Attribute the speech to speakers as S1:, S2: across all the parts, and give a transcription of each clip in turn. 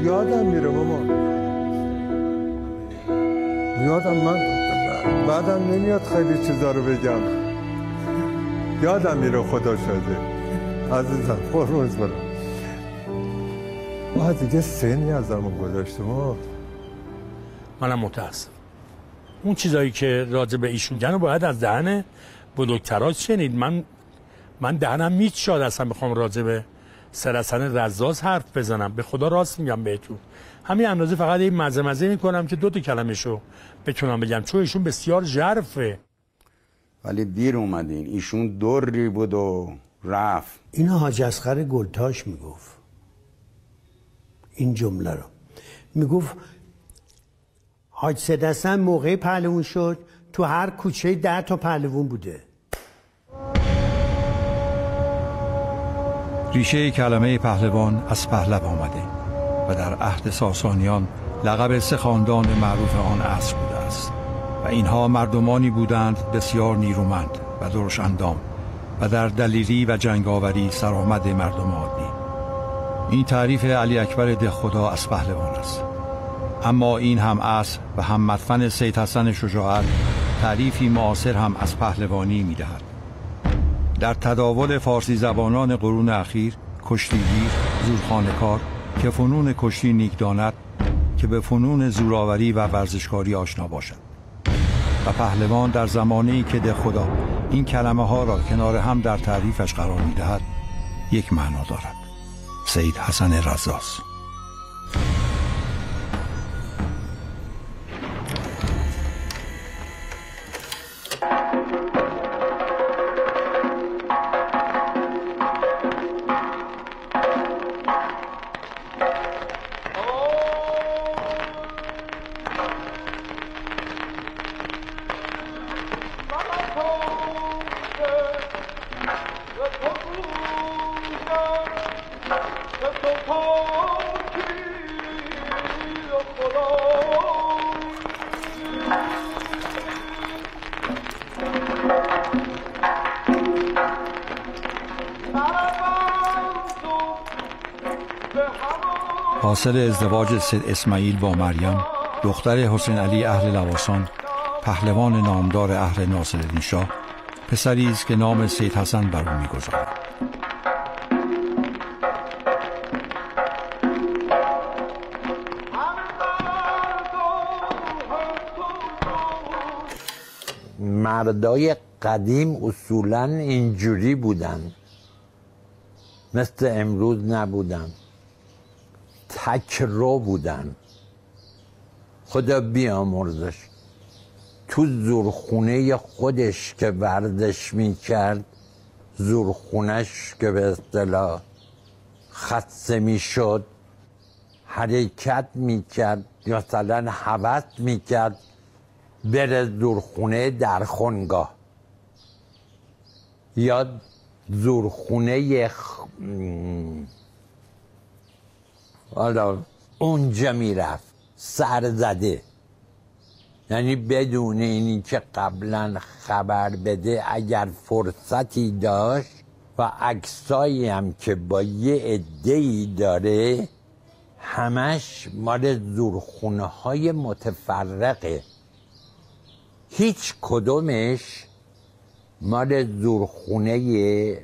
S1: یادم میره مامان، یادم من بعدم نمیاد خیلی چیزا رو بگم، یادم میره خدا شده عزیزم. قربونت برم. ما دیگه سنی از همون گذاشته.
S2: منم متاسف. اون چیزایی که راجع به ایشون گن باید از دهن بزرگترا شنید. من دهنم میچاد اصلا بخوام راجع به سرحسن رزاز حرف بزنم. به خدا راست میگم بهتون، همین اندازه فقط این مزه میکنم که 2 تا کلمه‌شو بتونم بگم، چون ایشون بسیار ژرفه.
S3: ولی دیر اومدین، ایشون دوری بود و رفت.
S4: اینو حاج اصغر گلتاش میگفت، این جمله رو میگفت حاج سیدحسن موقع پهلوون شد تو هر کوچه 10 تا پهلوون بوده.
S5: ریشه کلمه پهلوان از پهلو آمده و در عهد ساسانیان لقب 3 خاندان معروف آن عصر بوده است و اینها مردمانی بودند بسیار نیرومند و درش اندام و در دلیری و جنگاوری سرآمد مردم عادی. این تعریف علی اکبر دهخدا از پهلوان است، اما این هم اصل و هم مدفن سید حسن شجاعت تعریفی معاصر هم از پهلوانی می‌دهد. در تداول فارسی زبانان قرون اخیر کشتیگیر، زورخانه‌کار که فنون کشتی نیک داند که به فنون زوراوری و ورزشکاری آشنا باشد و پهلوان در زمانه‌ای که دهخدا این کلمه ها را کنار هم در تعریفش قرار می‌دهد یک معنا دارد: سید حسن رزاز. حاصل ازدواج سید اسماعیل با مریم دختر حسین علی اهل لواسان، پهلوان نامدار اهل ناصرالدین شاه، پسری است که نام سید حسن بر او می‌گذارد.
S6: مردای قدیم اصولاً اینجوری بودن، مثل امروز نبودن، تکرو بودن. خدا بیامرزش، تو زورخونه خودش که ورزش میکرد، زورخونش که به اصطلاح خسته میشد، حرکت میکرد، مثلا هوس میکرد بره زورخونه در خونگاه یا زورخونه حالا اونجا میرفت سر زده، یعنی بدون اینی که قبلا خبر بده. اگر فرصتی داشت و عکسایی هم که با یه عده‌ای داره، همش مال زورخونه های متفرقه، هیچ کدومش مال زورخونه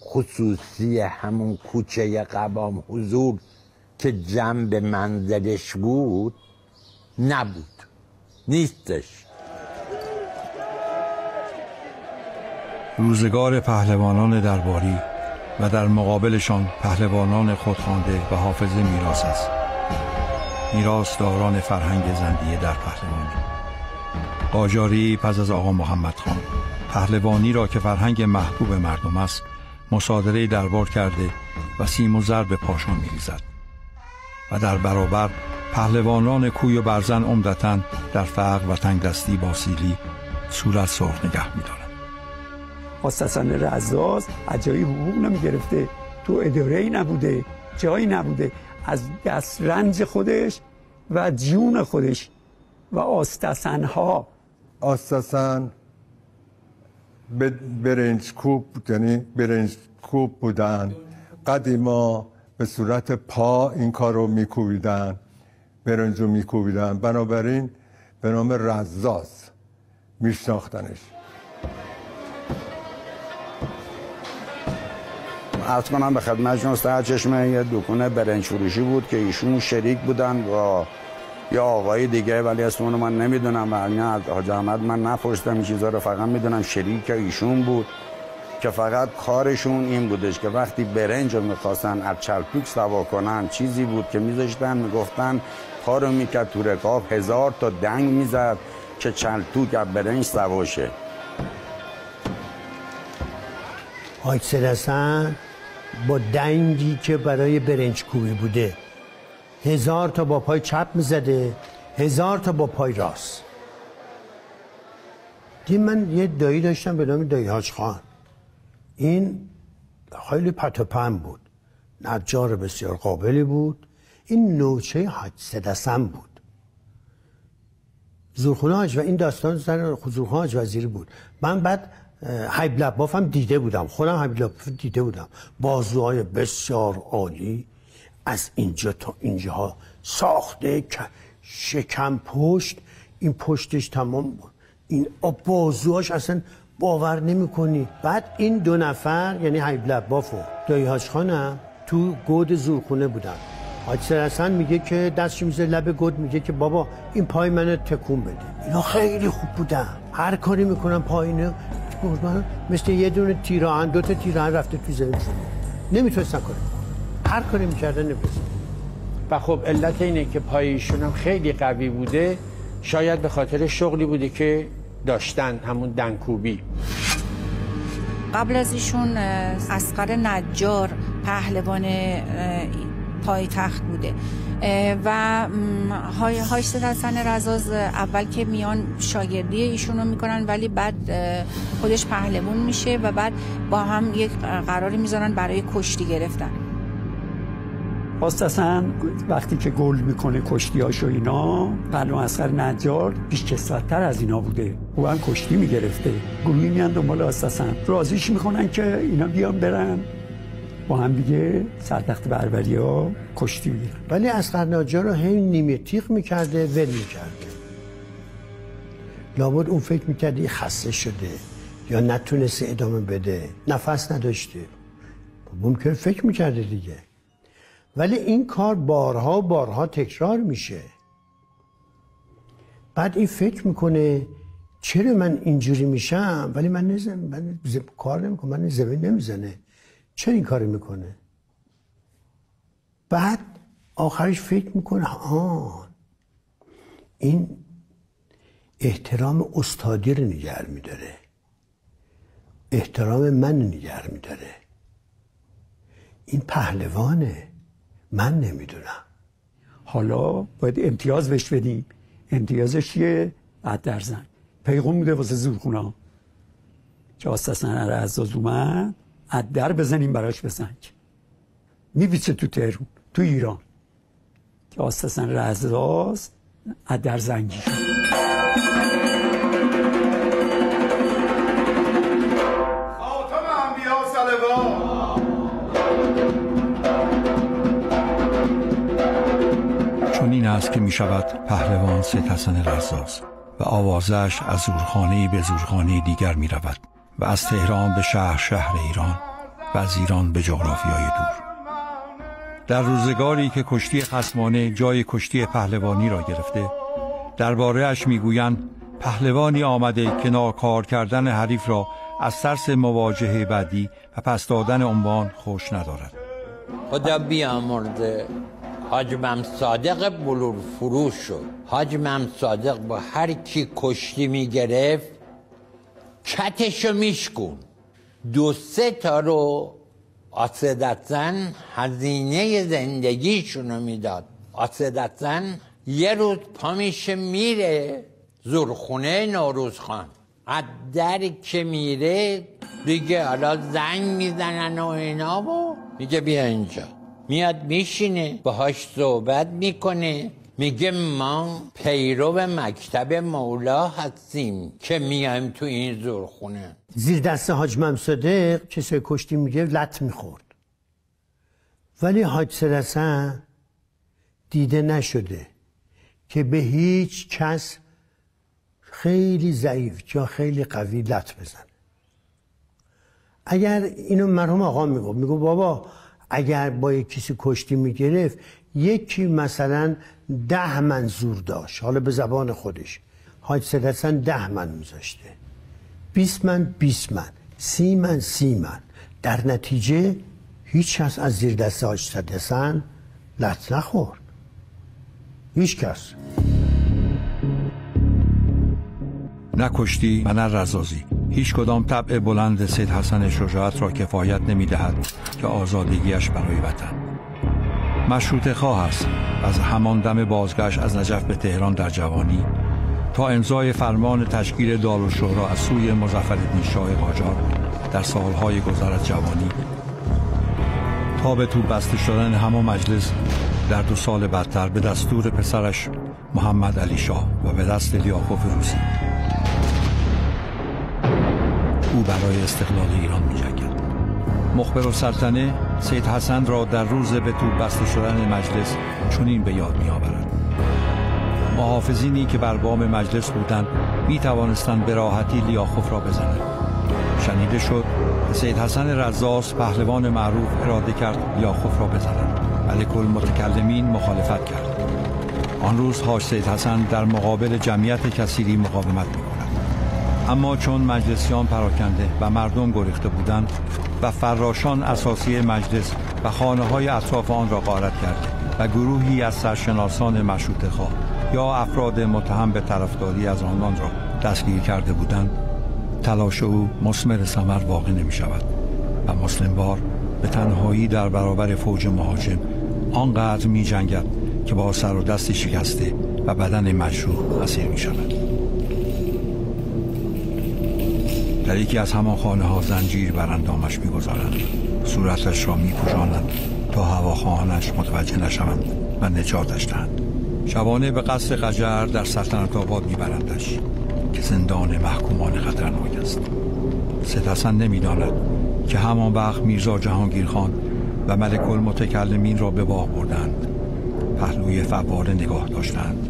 S6: خصوصی همون کوچه قوام حضور که جنب منزلش بود نبود، نیستش.
S5: روزگار پهلوانان درباری و در مقابلشان پهلوانان خودخوانده و حافظ میراث است. میراث داران فرهنگ زندیه در پهلوانی. قاجاری پس از آقا محمد خان پهلوانی را که فرهنگ محبوب مردم است مصادره دربار کرده و سیم و زر به پاشان می‌ریزد و در برابر پهلوانان کوی و برزن عمدتاً در فقر و تنگدستی با سیلی صورت سرخ نگه می‌دارند.
S7: حسن رزاز جایی حقوق نمی‌گرفته، تو اداره‌ای نبوده، جایی نبوده، از دسترنج خودش و جون خودش و آستسن‌ها.
S1: آستسن برنج کوب، یعنی برنج کوب بودن. قدیما به صورت پا این کار رو میکوبیدن، برنج رو میکوبیدن، بنابراین به نام رزاز میشناختنش.
S3: عرض کنم به خدمتشون استاد چشمه یه دکون برنج فروشی بود که ایشون شریک بودن با یا آقای دیگه، ولی اسمون رو من نمیدونم و از حاج احمد من نپرسیدم این چیزا رو، فقط میدونم شریک ایشون بود که فقط کارشون این بودش که وقتی برنج رو میخواستن از چلتوک سوا کنن چیزی بود که میذاشتن میگفتن پا رو میکرد تو رکاب 1000 تا دنگ میزد که چلتوک از برنج سوا شه.
S4: حاج سید حسن با دنگی که برای برنج کوبی بوده 1000 تا با پای چپ میزده، 1000 تا با پای راست. من یه دایی داشتم به نام دایی حاج خان. این خیلی پت و پن بود، نجار بسیار قابلی بود. این نوچه حاج سید حسن بود. زورخونه حاج و این داستان سر زورخونه حاج وزیری بود. من بعد حبیب لباف هم دیده بودم، خودم حبیب لباف دیده بودم، بازوهای بسیار عالی از اینجا تا اینجاها ساخته، شکم پشت، این پشتش تمام بود، این بازوهاش اصلا باور نمی کنی. بعد این دو نفر یعنی حبیب لباف و دایی حاج خانم تو گود زورخونه بودن. حاج سید حسن میگه که دستش میزه لب گود، میگه که بابا این پای منو تکون بده. اینا خیلی خوب بودن، هر کاری میکنن پایینه مثل یه دونه تیراهن، 2 تا تیراهن رفته تو زمینشون، نمیتونستن کنن، هر کاری میکردن نمیتونستن.
S8: و خب علت اینه که پایشون هم خیلی قوی بوده، شاید به خاطر شغلی بوده که داشتن، همون دنکوبی.
S9: قبل از ایشون اصغر نجار پهلوان پایتخت بوده و حاج سید حسن رزاز اول که میان شاگردی ایشونو میکنن، ولی بعد خودش پهلوان میشه و بعد با هم یک قراری میذارن برای کشتی گرفتن.
S7: اصلا وقتی که گل میکنه کشتیاشو اینا، پهلوان اصغر نجار پیشکسوت‌تر از اینا بوده، او هم کشتی میگرفته. گروهی میان دنبال اصلا رازیش میکنن که اینا بیان برن با هم دیگه سرتخت بربریا کشتی میگیرن.
S4: ولی اصغر نجار رو هی نیمه تیغ میکرده، ول میکرده. لابد اون فکر میکرده خسته شده یا نتونسته ادامه بده، نفس نداشته، ممکن فکر میکرده دیگه. ولی این کار بارها بارها تکرار میشه. بعد این فکر میکنه چرا من اینجوری میشم ولی من کار نمیکنم، من زمین نمیزنه، چرا این کاری میکنه؟ بعد آخرش فکر میکنه این احترام استادی رو نگه میداره، احترام من نگه میداره، این پهلوانه، من نمیدونم.
S7: حالا باید امتیاز بهش بدیم. امتیازش چیه؟ درزن پیغام میده واسه زورخونا که آستسن رزاز اومد در بزنیم براش بزنگ، میبیچه تو تهرون، تو ایران، که آستسن رزاز در زنگی شد.
S10: خاتم انبیا صلوات.
S5: چون این است که می شود پهلوان سید حسن رزاز و آوازش از زورخانه‌ای به زورخانه دیگر می رود و از تهران به شهر ایران و از ایران به جغرافیای دور. در روزگاری که کشتی خصمانه جای کشتی پهلوانی را گرفته، درباره اش میگویند پهلوانی آمده که ناکار کردن حریف را از ترس مواجهه بعدی و پس دادن عنوان خوش ندارد.
S6: خدا بیامرزه حاج مم صادق بلور فروش شد. حاج مم صادق با هر کی کشتی میگرفت کتشو میشکون. 2-3 تا رو عاصدتن هزینه زندگیشونو میداد. عاصدتن یه روز پا میشه میره زورخونه نوروز خان، از در که میره دیگه حالا زنگ میزنن و اینا و میگه بیا اینجا. میاد میشینه باهاش صحبت میکنه، میگه ما پیرو مکتب مولا هستیم که میایم تو این زورخونه.
S4: زیر دست حاج مم صادق کسای کشتی میگه لط میخورد، ولی حاج صدرحسن دیده نشده که به هیچ کس خیلی ضعیف یا خیلی قوی لط بزنه. اگر اینو مرحوم آقا میگو بابا اگر با یک کسی کشتی میگرفت یکی مثلا 10 من زور داشت، حالا به زبان خودش حاج صدرحسن 10 من میذاشته، 20 من 20 من 30 من 30 من، در نتیجه هیچ کس از زیر دست حاج صدرحسن لط نخورد، هیچ کس.
S5: نه کشتی و نه رزازی هیچ کدام طبع بلند سید حسن شجاعت را کفایت نمی دهد که آزادگیش برای وطن. مشروطه خواه است. از همان دم بازگشت از نجف به تهران در جوانی تا امضای فرمان تشکیل دارالشورا از سوی مظفرالدین شاه قاجار در سالهای گذر از جوانی تا به تو بسته شدن همان مجلس در 2 سال بعدتر به دستور پسرش محمد علی شاه و به دست لیاخوف روسی او برای استقلال ایران می‌جنگد. مخبرالسلطنه سید حسن را در روز به تو بسته شدن مجلس چنین به یاد می‌آورد: محافظینی که بر بام مجلس بودند می‌توانستند به راحتی لیاخوف را بزنند. شنیده شد سید حسن رزاز پهلوان معروف اراده کرد لیاخوف را بزنند. ملک المتکلمین مخالفت کرد. آن روز حاج سید حسن در مقابل جمعیت کثیری مقاومت می‌کند. اما چون مجلسیان پراکنده و مردم گریخته بودند و فراشان اساسی مجلس و خانه‌های اطراف آن را غارت کرده و گروهی از سرشناسان مشروطه خواه یا افراد متهم به طرفداری از آنان را دستگیر کرده بودند، تلاش او مثمر ثمر واقع نمی‌شود و مسلم وار به تنهایی در برابر فوج مهاجم آنقدر می‌جنگد که با سر و دستی شکسته و بدن مجروح اسیر می‌شود. در یکی از همان خانه‌ها زنجیر بر اندامش می‌گذارند، صورتش را می‌پوشانند تا هواخواهانش متوجه نشوند و نجاتش دهند. شبانه به قصر قجر در سلطنت آباد می‌برندش که زندان محکومان خطرناک است. سید حسن نمی‌داند که همان وقت میرزا جهانگیرخان و ملک المتکلمین را به باغ بردند. پهلوی فواره نگاه داشتند.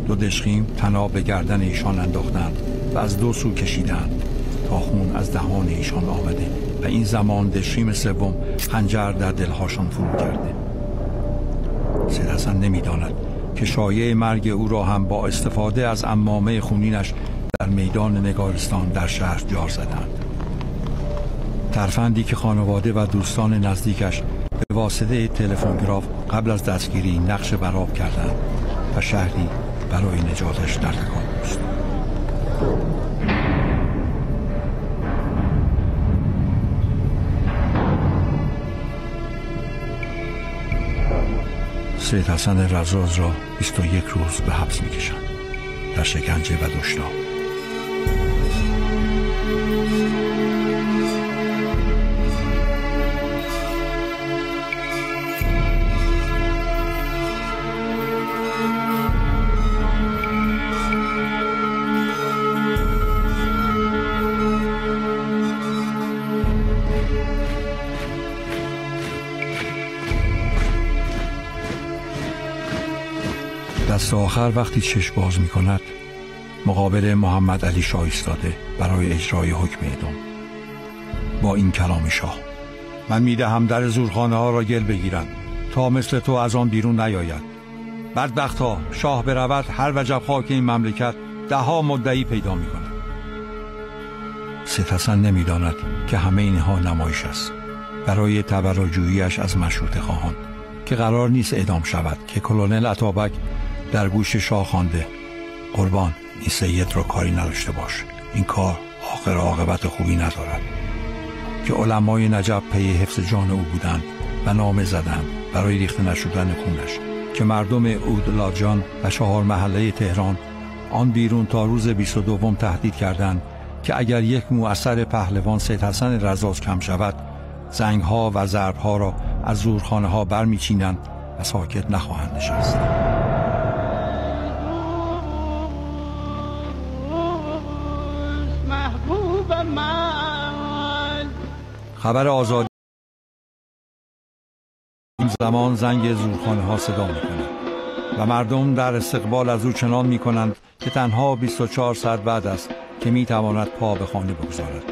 S5: 2 دشخیم طناب به گردن ایشان انداختند و از 2 سو کشیدند تا خون از دهان ایشان آمده و این زمان دشخیم سوم خنجر در دلهاشان فرو کرده. سید حسن نمی‌داند که شایعه مرگ او را هم با استفاده از عمامه خونینش در میدان نگارستان در شهر جار زدند. ترفندی که خانواده و دوستان نزدیکش به واسطه تلفنگراف قبل از دستگیری نقش برآب کردند و شهری برای نجاتش در کار است. سید حسن رزاز را 21 روز به حبس می‌کشند در شکنجه و دشنام. دست آخر وقتی چشم باز می کند مقابل محمد علی شاه ایستاده برای اجرای حکم اعدام. با این کلام شاه: من میدهم در زورخانه ها را گل بگیرند تا مثل تو از آن بیرون نیاید. بدبخت ها، شاه برود هر وجب خاک این مملکت 10ها مدعی پیدا می‌کنند. سید حسن نمی‌داند که همه اینها نمایش است برای تبرجویی‌اش از مشروطه خواهان که قرار نیست اعدام شود، که کلونل عطابک در گوش شاه خوانده: قربان، این سید رو کاری نداشته باش، این کار آخر عاقبت خوبی ندارد. که علمای نجف پی حفظ جان او بودند و نامه زدند برای ریخته نشدن خونش، که مردم اودلاجان و 4 محله تهران آن بیرون تا روز 22 تهدید کردند که اگر یک مو اثر پهلوان سید حسن رزاز کم شود، زنگ‌ها و ضرب‌ها را از زورخانه‌ها برمی‌چینند و ساکت نخواهند نشست.
S11: محبوب من
S5: خبر آزادی این زمان زنگ زورخانه‌ها صدا می‌کند و مردم در استقبال از او چنان می‌کنند که تنها 24 ساعت بعد است که می‌تواند پا به خانه بگذارد.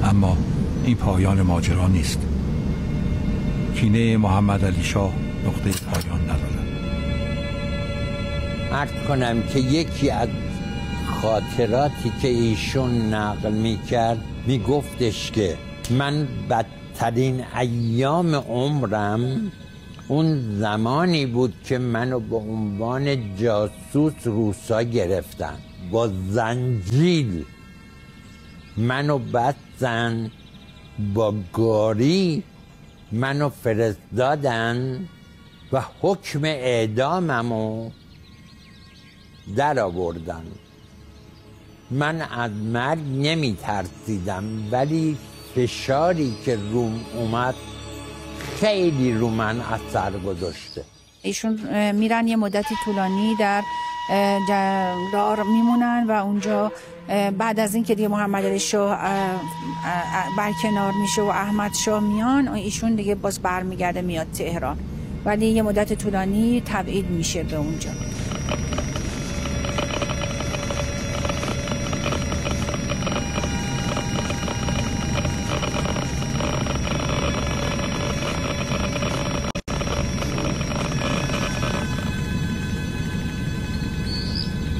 S5: اما این پایان ماجرا نیست. کینه محمد علی شاه نقطه پایان ندارد.
S6: عرض کنم که یکی از خاطراتی که ایشون نقل میکرد میگفتش که من بدترین ایام عمرم اون زمانی بود که منو به عنوان جاسوس روسا گرفتن، با زنجیل منو بستن، با گاری منو فرستادن و حکم اعداممو در آوردن. من از مرگ نمی ترسیدم، ولی فشاری که روم اومد خیلی رو من اثر گذاشته.
S9: ایشون میرن یه مدتی طولانی در دار میمونن و اونجا بعد از این که دیگه محمد علی شاه برکنار میشه و احمد شاه میان، ایشون دیگه باز برمیگرده میاد تهران، ولی یه مدت طولانی تبعید میشه به اونجا.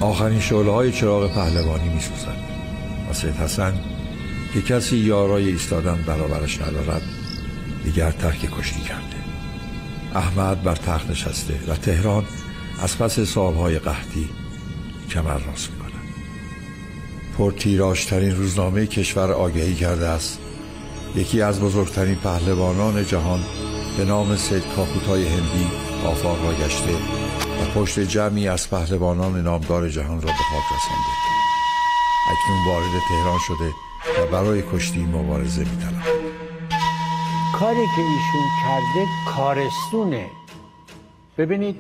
S5: آخرین شعله‌های چراغ پهلوانی می‌سوزد و سید حسن که کسی یارای ایستادن برابرش ندارد دیگر ترک کشتی کرده. احمد بر تخت نشسته و تهران از پس سالهای قحطی کمر راست می‌کند. پرتیراژترین روزنامه کشور آگهی کرده است یکی از بزرگترین پهلوانان جهان به نام سید کاکوتای هندی آفاق را گشته و پشت جمعی از پهلوانان نامدار جهان را به خاک رسانده. اکنون وارد تهران شده و برای کشتی مبارزه می‌طلبد.
S8: کاری که ایشون کرده کارستونه. ببینید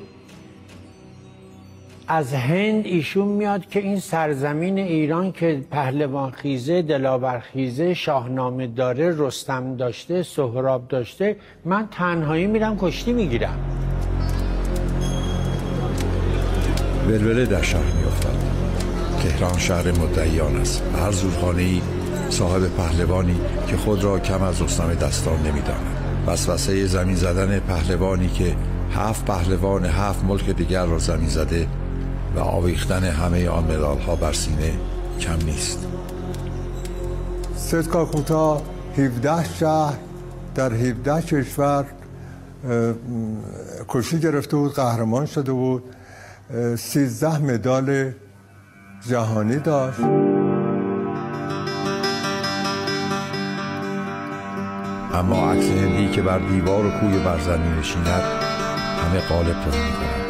S8: از هند ایشون میاد که این سرزمین ایران که پهلوان خیزه، دلاور خیزه، شاهنامه داره، رستم داشته، سهراب داشته، من تنهایی میرم کشتی میگیرم.
S5: ولوله در شهر میافتد. تهران شهر مدعیان است و هر زورخانه‌ای صاحب پهلوانی که خود را کم از رستم دستان نمی‌داند. وسوسه زمین زدن پهلوانی که 7 پهلوان 7 ملک دیگر را زمین زده و آویختن همه آن مدال‌ها بر سینه کم نیست.
S1: سید کاکوتا 17 شهر در 17 کشور کشتی گرفته بود، قهرمان شده بود، 13 مدال جهانی داشت.
S5: اما عکس هندی که بر دیوار و کوی برزن می‌نشیند همه قالب تهی می‌کنند.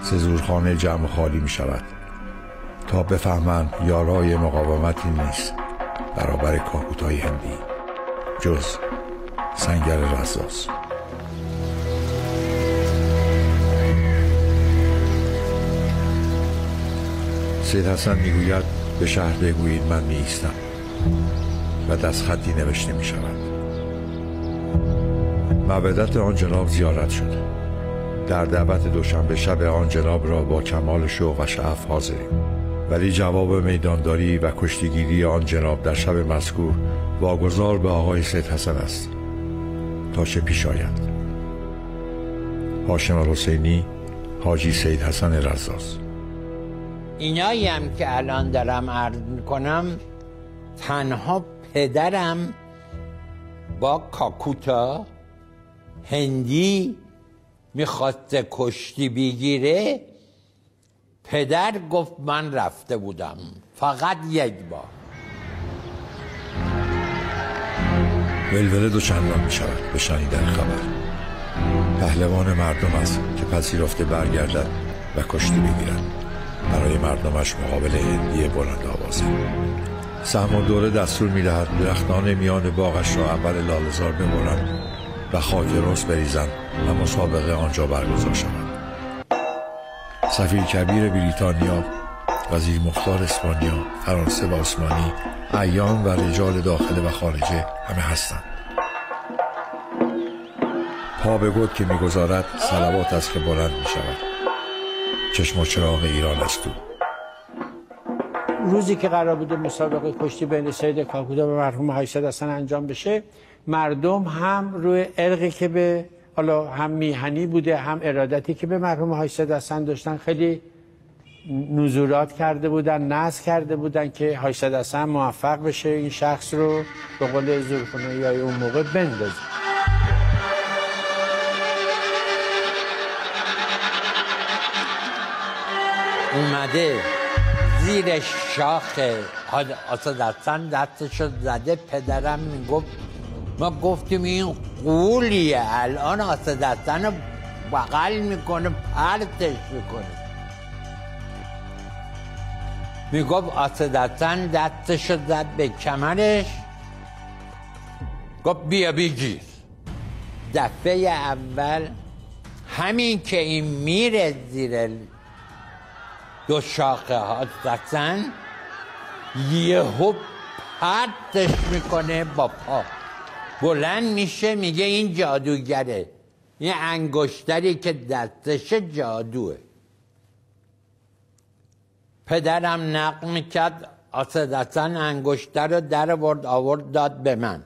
S5: سزورخانه جمع خالی می‌شود تا بفهمند یارای مقاومتی نیست برابر کاکوتای هندی جز سنگر رزاز. سید حسن میگوید به شهر بگویید من میایستم و دست خطی نوشته می شود. معبدت آن جناب زیارت شد. در دعوت دوشنبه شب آن جناب را با کمال شوق و شعف حاضریم، ولی جواب میدانداری و کشتیگیری آن جناب در شب مذکور واگذار به آقای سید حسن است تا چه پیش آید. هاشم الحسینی، حاجی سید حسن رزاز.
S6: اینایی هم که الان دارم عرض میکنم تنها پدرم با کاکوتا هندی میخواست کشتی بگیره، پدر گفت من رفته بودم فقط یک بار.
S5: ولوله دوچندان می شود به شنیدن خبر. پهلوان مردم است که پذیرفته برگردد و کشتی بگیرد. برای مردمش مقابل هندی بلند آوازه. سهمالدوله دستور می دهد درختان میان باغش را اول لاله‌زار ببرند و خاک رس بریزند و مسابقه آنجا برگزار شود. سفیر کبیر بریتانیا، وزیر مختار اسپانیا، فرانسه و عثمانی، اعیان و رجال داخل و خارجه همه هستند. پا به گود که میگذارد صلوات است که بلند می شود. چشم و چراغ ایران است او.
S8: روزی که قرار بوده مسابقه کشتی بین سید کاکوتا و مرحوم حاج سید حسن انجام بشه، مردم هم روی ارقی که به حالا هم میهنی بوده هم ارادتی که به مرحوم حاج سید حسن داشتن خیلی نزولات کرده بودن، نذر کرده بودن که حاج سید حسن موفق بشه این شخص رو به قول زورخانه‌ای اون موقع بندازه.
S6: اومده زیر شاخ اسد حسن دستشو زده، پدرم میگفت ما گفتیم این قولیه، الان اسد حسن رو بغل میکنه پرتش میکنه. میگفت اسد حسن دستشو زد به کمرش، گفت بیا بگیر. دفعه اول همین که این میره زیر دو شاخه ها حسن، یهو پرتش میکنه با پا، بلند میشه میگه این جادوگره، این انگشتری که دستش جادوه. پدرم نقل میکرد اسد حسن انگشتر رو در آورد داد به من.